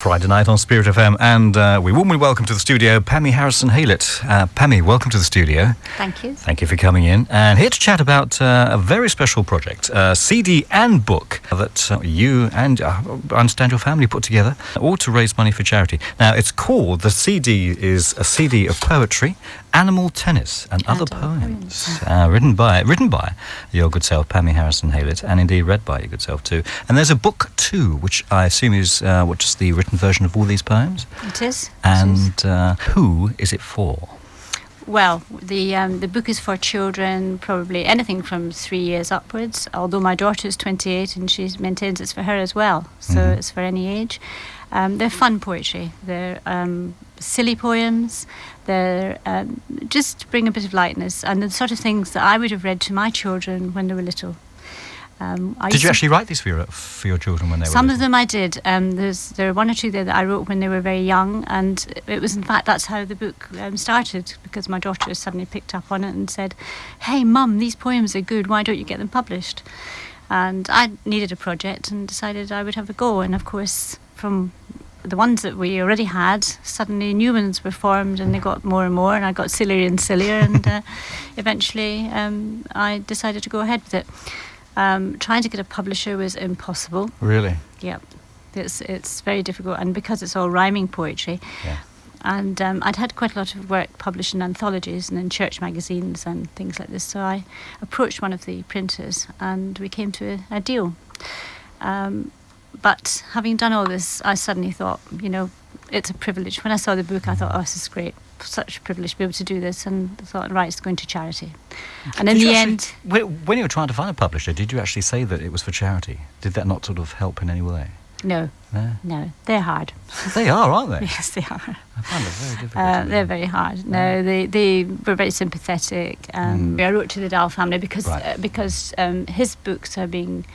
Friday night on Spirit FM, and we warmly welcome to the studio Pammy Harrison-Haylett. Pammy, welcome to the studio. Thank you. Thank you for coming in. And here to chat about a very special project, a CD and book that you and I understand your family put together, all to raise money for charity. Now, it's called, the CD is a CD of poetry, Animal Tennis and Other Poems, written by your good self, Pammy Harrison-Haylett, and indeed read by your good self too. And there's a book too, which I assume is what's the written version of all these poems. It is. And who is it for? Well, the book is for children, probably anything from 3 years upwards, although my daughter is 28 and she maintains it's for her as well, so it's for any age. They're fun poetry. They're silly poems. They're just bring a bit of lightness and the sort of things that I would have read to my children when they were little. Did you actually write these for your children when they were Some little? of them I did. There are one or two there that I wrote when they were very young, and it was in fact that's how the book started, because my daughter suddenly picked up on it and said, "Hey Mum, these poems are good, why don't you get them published?" And I needed a project and decided I would have a go, and of course from the ones that we already had, suddenly new ones were formed and they got more and more, and I got sillier and sillier, and eventually I decided to go ahead with it. Trying to get a publisher was impossible. Really? Yeah, it's very difficult, and because it's all rhyming poetry. Yeah. And I'd had quite a lot of work published in anthologies and in church magazines and things like this, so I approached one of the printers and we came to a deal. But having done all this, I suddenly thought, it's a privilege. When I saw the book, I thought, this is great. Such a privilege to be able to do this, and I thought, right, it's going to charity. And in the end... When you were trying to find a publisher, did you actually say that it was for charity? Did that not sort of help in any way? No, they're hard. They are, aren't they? Yes, they are. I find it very difficult. They're very hard. No, they were very sympathetic. I wrote to the Dahl family because his books are being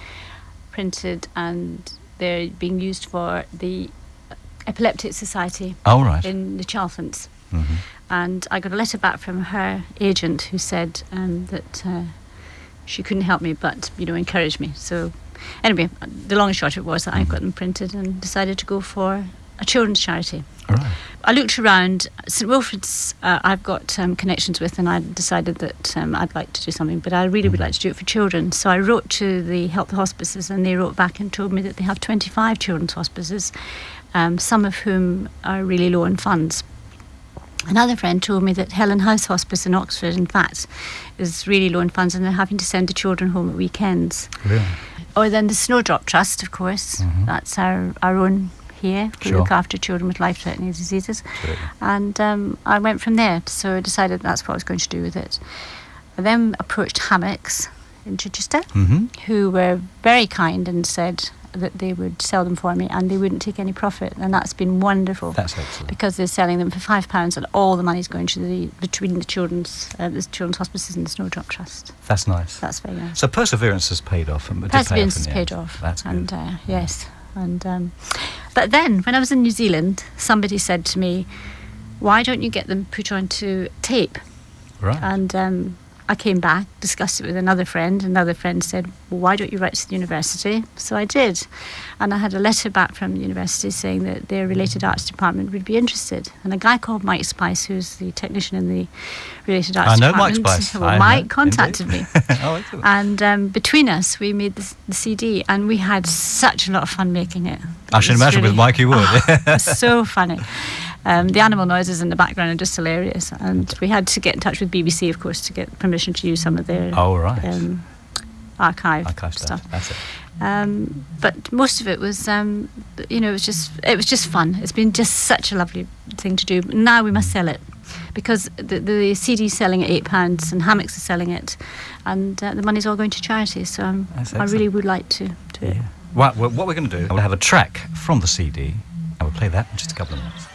printed and they're being used for the Epileptic Society in the Chalfonts. And I got a letter back from her agent who said that she couldn't help me but encouraged me. So anyway, the long and short of it was that I got them printed and decided to go for a children's charity. Right. I looked around. St Wilfrid's I've got connections with, and I decided that I'd like to do something, but I really would like to do it for children. So I wrote to the Help the Hospices, and they wrote back and told me that they have 25 children's hospices, some of whom are really low on funds. Another friend told me that Helen House Hospice in Oxford, in fact, is really low in funds, and they're having to send the children home at weekends. Really? Or then the Snowdrop Trust, of course. That's our own here. We look after children with life-threatening diseases. Absolutely. And I went from there, so I decided that's what I was going to do with it. I then approached Hammocks in Chichester, who were very kind and said that they would sell them for me and they wouldn't take any profit, and that's been wonderful. That's excellent. Because they're selling them for £5 and all the money's going to between the children's hospices and the Snowdrop Trust. That's nice. That's very nice. So perseverance has paid off. Perseverance has paid off. That's good. And yes. And but then when I was in New Zealand, somebody said to me, "Why don't you get them put onto tape?" Right. And I came back, discussed it with another friend. Another friend said, "Well, why don't you write to the university?" So I did. And I had a letter back from the university saying that their related arts department would be interested. And a guy called Mike Spice, who's the technician in the related arts department. I know Mike Spice. Mike contacted me. Oh, excellent. And between us, we made the CD, and we had such a lot of fun making it. I should imagine with Mike you would. It was so funny. The animal noises in the background are just hilarious, and we had to get in touch with BBC, of course, to get permission to use some of their archive stuff. That's it. But most of it was, it was just fun. It's been just such a lovely thing to do. Now we must sell it, because the CD's selling at £8 and Hammocks are selling it, and the money's all going to charity. So I really would like to do it. Well, what we're going to do, we'll have a track from the CD, and we'll play that in just a couple of minutes.